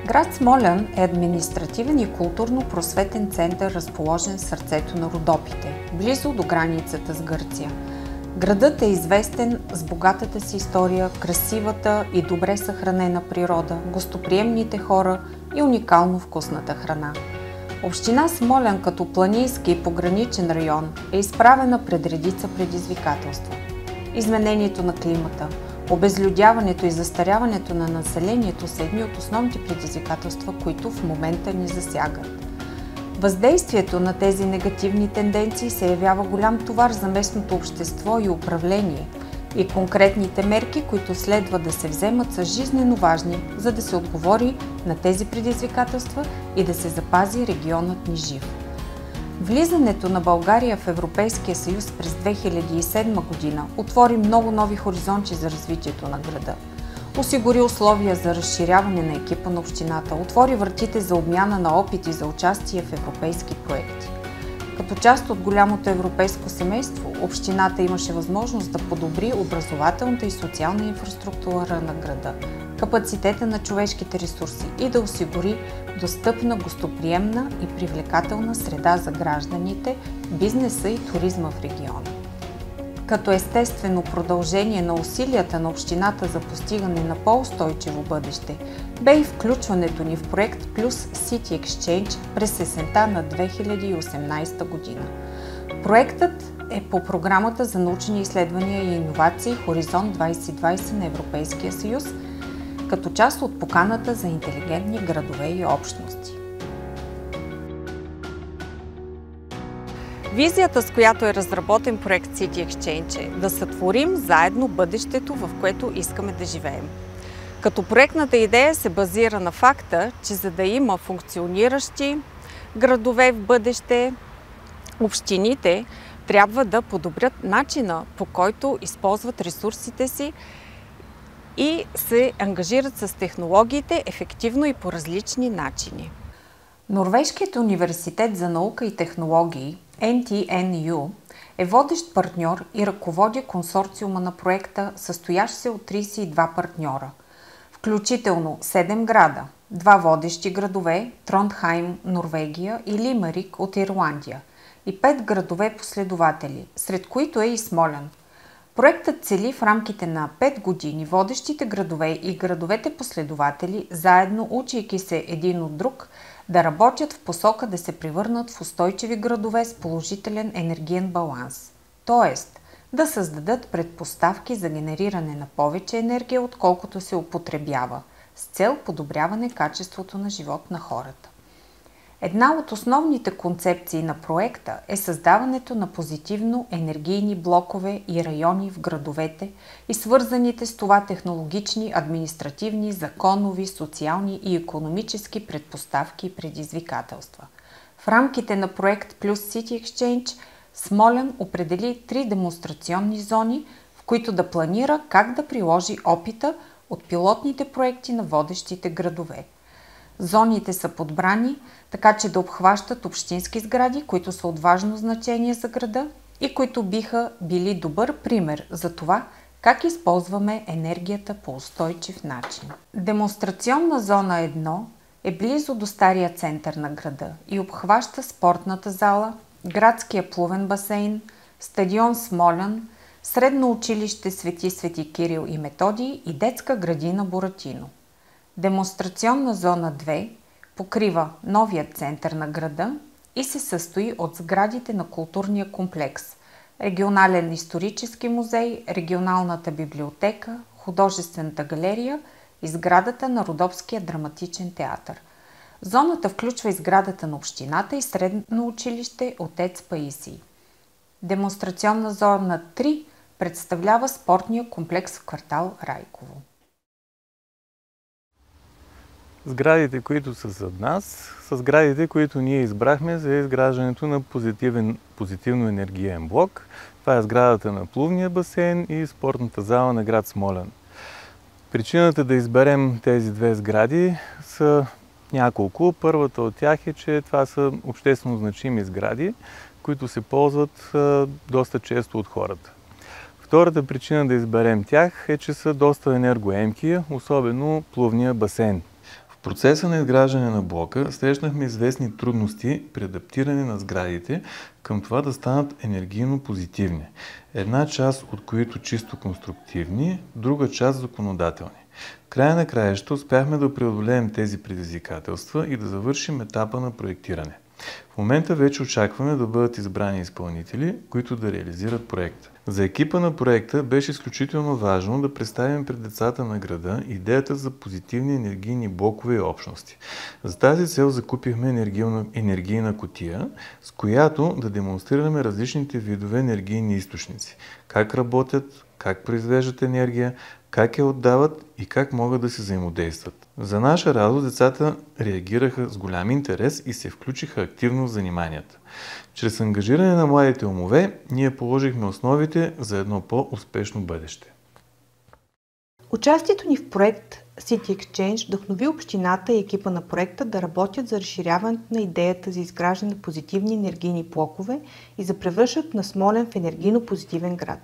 Град Смолян е административен и културно-просветен център, разположен в сърцето на Родопите, близо до границата с Гърция. Градът е известен с богатата си история, красивата и добре съхранена природа, гостоприемните хора и уникално вкусната храна. Община Смолян като планински и пограничен район е изправена пред редица предизвикателства. Изменението на климата, обезлюдяването и застаряването на населението са едни от основните предизвикателства, които в момента ни засягат. Въздействието на тези негативни тенденции се явява голям товар за местното общество и управление и конкретните мерки, които следва да се вземат, са жизнено важни, за да се отговори на тези предизвикателства и да се запази регионът ни жив. Влизането на България в Европейския съюз през 2007 година отвори много нови хоризонти за развитието на града. Осигури условия за разширяване на екипа на общината, отвори вратите за обмяна на опит и за участие в европейски проекти. Като част от голямото европейско семейство, общината имаше възможност да подобри образователната и социална инфраструктура на града, капацитета на човешките ресурси и да осигури достъпна, гостоприемна и привлекателна среда за гражданите, бизнеса и туризма в региона. Като естествено продължение на усилията на общината за постигане на по-устойчиво бъдеще, бе и включването ни в проект Plus City Exchange през есента на 2018 година. Проектът е по програмата за научни изследвания и иновации Хоризонт 2020 на Европейския съюз, като част от поканата за интелигентни градове и общности. Визията, с която е разработен проект City Exchange, е да сътворим заедно бъдещето, в което искаме да живеем. Като проектната идея се базира на факта, че за да има функциониращи градове в бъдеще, общините трябва да подобрят начина, по който използват ресурсите си и се ангажират с технологиите ефективно и по различни начини. Норвежкият университет за наука и технологии NTNU е водещ партньор и ръководи консорциума на проекта, състоящ се от 32 партньора, включително 7 града, 2 водещи градове – Трондхайм, Норвегия и Лимерик от Ирландия, и 5 градове последователи, сред които е и Смолян. Проектът цели в рамките на 5 години водещите градове и градовете последователи, заедно учейки се един от друг, да работят в посока да се превърнат в устойчиви градове с положителен енергиен баланс. Тоест, да създадат предпоставки за генериране на повече енергия, отколкото се употребява, с цел подобряване качеството на живот на хората. Една от основните концепции на проекта е създаването на позитивно енергийни блокове и райони в градовете и свързаните с това технологични, административни, законови, социални и икономически предпоставки и предизвикателства. В рамките на проект Plus City Exchange Смолян определи 3 демонстрационни зони, в които да планира как да приложи опита от пилотните проекти на водещите градове. Зоните са подбрани, така че да обхващат общински сгради, които са от важно значение за града и които биха били добър пример за това как използваме енергията по устойчив начин. Демонстрационна зона 1 е близо до стария център на града и обхваща спортната зала, градския плувен басейн, стадион Смолян, средно училище Свети Кирил и Методий и детска градина Буратино. Демонстрационна зона 2 покрива новия център на града и се състои от сградите на културния комплекс, регионален исторически музей, регионалната библиотека, художествената галерия и сградата на Родопския драматичен театър. Зоната включва и сградата на общината и средно училище Отец Паисий. Демонстрационна зона 3 представлява спортния комплекс в квартал Райково. Сградите, които са зад нас, са сградите, които ние избрахме за изграждането на позитивно енергиен блок. Това е сградата на плувния басейн и спортната зала на град Смолян. Причината да изберем тези две сгради са няколко. Първата от тях е, че това са обществено значими сгради, които се ползват доста често от хората. Втората причина да изберем тях е, че са доста енергоемки, особено плувния басейн. процеса на изграждане на блока срещнахме известни трудности при адаптиране на сградите към това да станат енергийно позитивни. Една част от които чисто конструктивни, друга част законодателни. В края на краищата успяхме да преодолеем тези предизвикателства и да завършим етапа на проектиране. В момента вече очакваме да бъдат избрани изпълнители, които да реализират проекта. За екипа на проекта беше изключително важно да представим пред децата на града идеята за позитивни енергийни блокове и общности. За тази цел закупихме енергийна кутия, с която да демонстрираме различните видове енергийни източници. Как работят, как произвеждат енергия, как я отдават и как могат да се взаимодействат. За наша радост децата реагираха с голям интерес и се включиха активно в заниманията. Чрез ангажиране на младите умове, ние положихме основите за едно по-успешно бъдеще. Участието ни в проект City Exchange вдъхнови общината и екипа на проекта да работят за разширяването на идеята за изграждане на позитивни енергийни блокове и за превръщането на Смолян в енергийно позитивен град.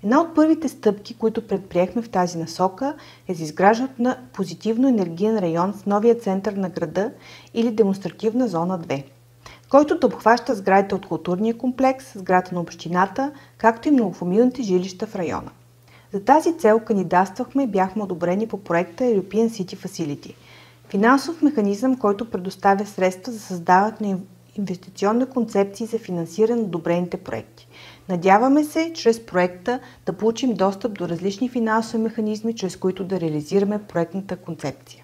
Една от първите стъпки, които предприехме в тази насока, е за изграждането на позитивно енергиен район в новия център на града или демонстративна зона 2, който да обхваща сградите от културния комплекс, сградата на общината, както и многофамилните жилища в района. За тази цел кандидатствахме и бяхме одобрени по проекта European City Facility, финансов механизъм, който предоставя средства за създаването на инвестиционни концепции за финансиране на одобрените проекти. Надяваме се, чрез проекта да получим достъп до различни финансови механизми, чрез които да реализираме проектната концепция.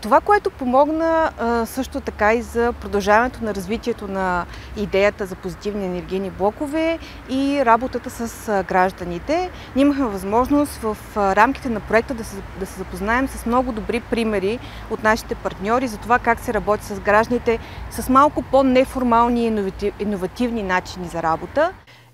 Това, което помогна също така и за продължаването на развитието на идеята за позитивни енергийни блокове и работата с гражданите. Ние имахме възможност в рамките на проекта да се запознаем с много добри примери от нашите партньори за това как се работи с гражданите с малко по-неформални и иновативни начини за работа.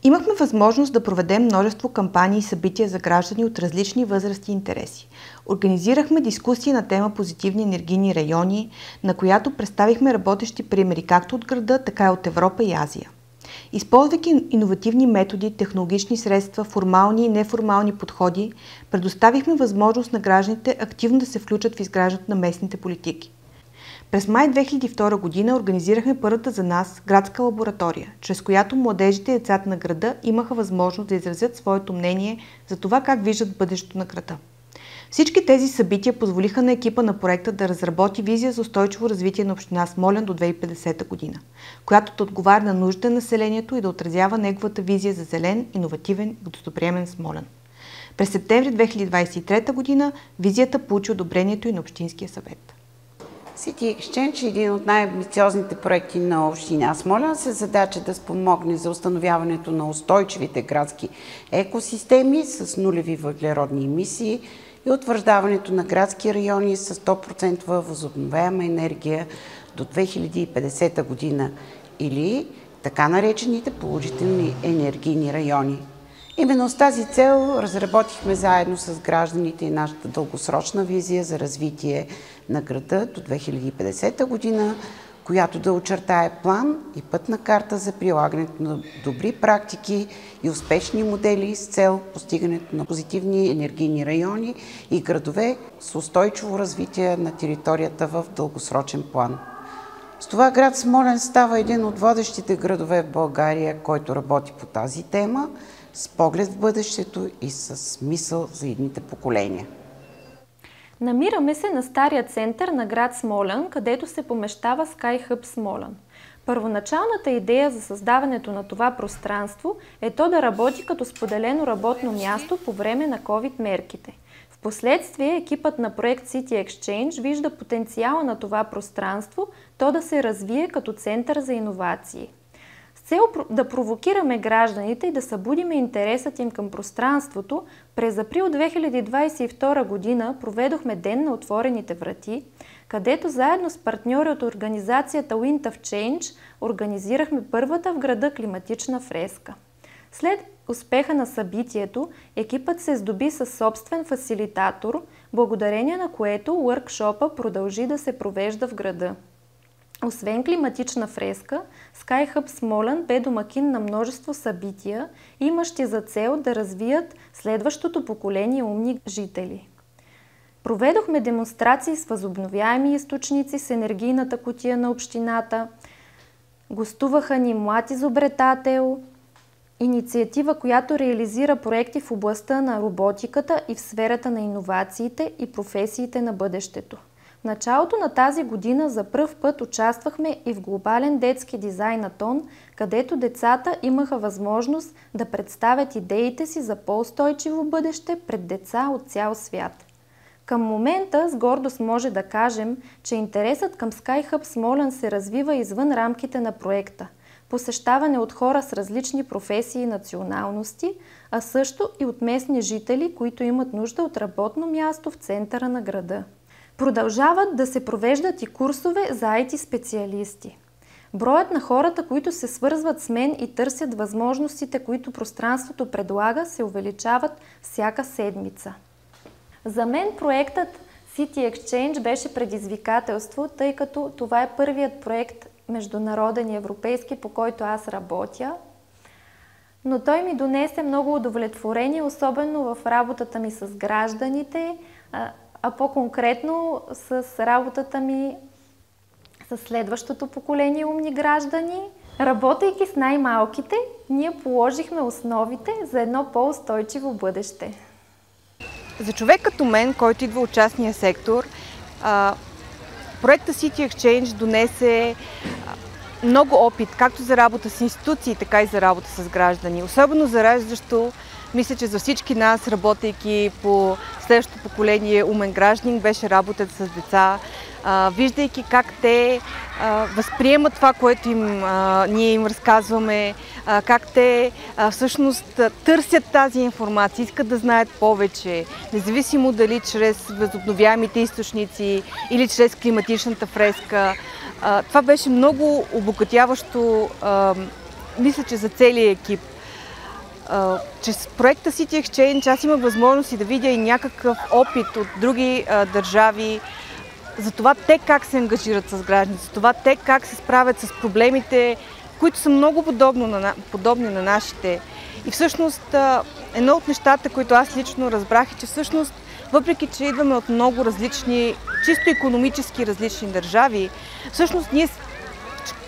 Имахме възможност да проведем множество кампании и събития за граждани от различни възрасти и интереси. Организирахме дискусии на тема позитивни енергийни райони, на която представихме работещи примери както от града, така и от Европа и Азия. Използвайки иновативни методи, технологични средства, формални и неформални подходи, предоставихме възможност на гражданите активно да се включат в изграждането на местните политики. През май 2002 година организирахме първата за нас градска лаборатория, чрез която младежите и децата на града имаха възможност да изразят своето мнение за това как виждат бъдещето на града. Всички тези събития позволиха на екипа на проекта да разработи визия за устойчиво развитие на община Смолян до 2050 година, която да отговаря на нуждите на населението и да отразява неговата визия за зелен, иновативен и гостоприемен Смолян. През септември 2023 година визията получи одобрението и на Общинския съвет. City Exchange е един от най-амбициозните проекти на община Смолян с задача да спомогне за установяването на устойчивите градски екосистеми с нулеви въглеродни емисии и утвърждаването на градски райони с 100% възобновяема енергия до 2050 година или така наречените положителни енергийни райони. Именно с тази цел разработихме заедно с гражданите и нашата дългосрочна визия за развитие на града до 2050 година, която да очертае план и пътна карта за прилагането на добри практики и успешни модели с цел постигането на позитивни енергийни райони и градове с устойчиво развитие на територията в дългосрочен план. С това град Смолян става един от водещите градове в България, който работи по тази тема, с поглед в бъдещето и с мисъл за идните поколения. Намираме се на стария център на град Смолян, където се помещава Sky Hub Смолян. Първоначалната идея за създаването на това пространство е то да работи като споделено работно място по време на COVID мерките. Впоследствие екипът на проект City Exchange вижда потенциала на това пространство, то да се развие като център за иновации. С цел да провокираме гражданите и да събудиме интересът им към пространството, през април 2022 година проведохме Ден на отворените врати, където заедно с партньори от организацията Wind of Change организирахме първата в града климатична фреска. След успеха на събитието, екипът се здоби със собствен фасилитатор, благодарение на което уъркшопа продължи да се провежда в града. Освен климатична фреска, Sky Hub Смолян бе домакин на множество събития, имащи за цел да развият следващото поколение умни жители. Проведохме демонстрации с възобновяеми източници с енергийната кутия на общината. Гостуваха ни Млад изобретател, инициатива, която реализира проекти в областта на роботиката и в сферата на иновациите и професиите на бъдещето. В началото на тази година за пръв път участвахме и в глобален детски дизайнатон, където децата имаха възможност да представят идеите си за по-устойчиво бъдеще пред деца от цял свят. Към момента с гордост може да кажем, че интересът към SkyHub Смолян се развива извън рамките на проекта. Посещаване от хора с различни професии и националности, а също и от местни жители, които имат нужда от работно място в центъра на града. Продължават да се провеждат и курсове за IT специалисти. Броят на хората, които се свързват с мен и търсят възможностите, които пространството предлага, се увеличават всяка седмица. За мен проектът City Exchange беше предизвикателство, тъй като това е първият проект международен и европейски, по който аз работя. Но той ми донесе много удовлетворение, особено в работата ми с гражданите, а по-конкретно с работата ми с следващото поколение умни граждани. Работейки с най-малките, ние положихме основите за едно по-устойчиво бъдеще. За човек като мен, който идва от частния сектор, проектът City Exchange донесе много опит, както за работа с институции, така и за работа с граждани. Особено зараждащо, мисля, че за всички нас, работейки по следващото поколение умен гражданин, беше работата с деца, виждайки как те възприемат това, което ние им разказваме, как те всъщност търсят тази информация, искат да знаят повече, независимо дали чрез възобновяемите източници или чрез климатичната фреска. Това беше много обогатяващо, мисля, че за целия екип. Чрез проекта City Exchange аз имах възможност да видя и някакъв опит от други държави, за това те как се ангажират с гражданите, за това те как се справят с проблемите, които са много подобни на нашите. И всъщност едно от нещата, които аз лично разбрах е, че всъщност, въпреки че идваме от много различни, чисто икономически различни държави, всъщност ние в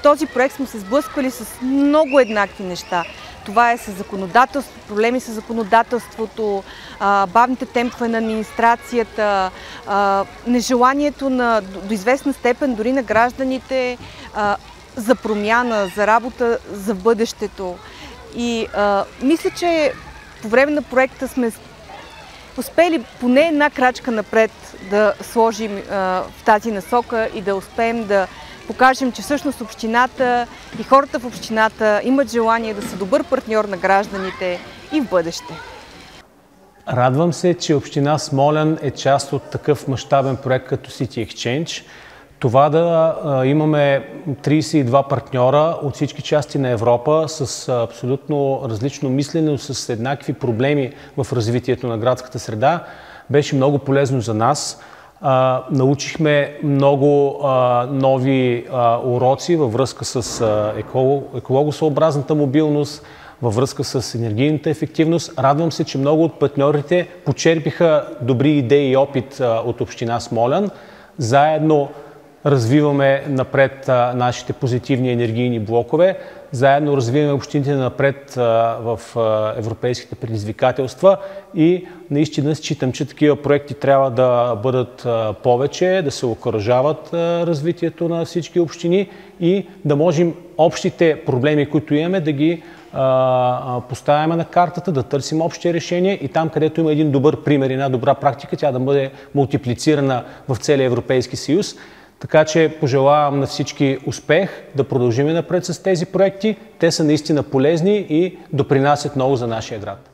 този проект сме се сблъсквали с много еднакви неща. Това е с законодателство, проблеми с законодателството, бавните темпове на администрацията, нежеланието до известна степен дори на гражданите за промяна, за работа, за бъдещето. И мисля, че по време на проекта сме успели поне една крачка напред да сложим в тази насока и да успеем да покажем, че всъщност общината и хората в общината имат желание да са добър партньор на гражданите и в бъдеще. Радвам се, че община Смолян е част от такъв мащабен проект като City Exchange. Това да имаме 32 партньора от всички части на Европа с абсолютно различно мислене, с еднакви проблеми в развитието на градската среда, беше много полезно за нас. Научихме много нови уроци във връзка с екологосъобразната мобилност, във връзка с енергийната ефективност. Радвам се, че много от партньорите почерпиха добри идеи и опит от община Смолян. Заедно развиваме напред нашите позитивни енергийни блокове, заедно развиваме общините напред в европейските предизвикателства и наистина считам, че такива проекти трябва да бъдат повече, да се окуражават развитието на всички общини и да можем общите проблеми, които имаме, да ги поставяме на картата, да търсим общи решения и там, където има един добър пример, една добра практика, тя да бъде мултиплицирана в целия Европейски съюз. Така че пожелавам на всички успех, да продължим напред с тези проекти. Те са наистина полезни и допринасят много за нашия град.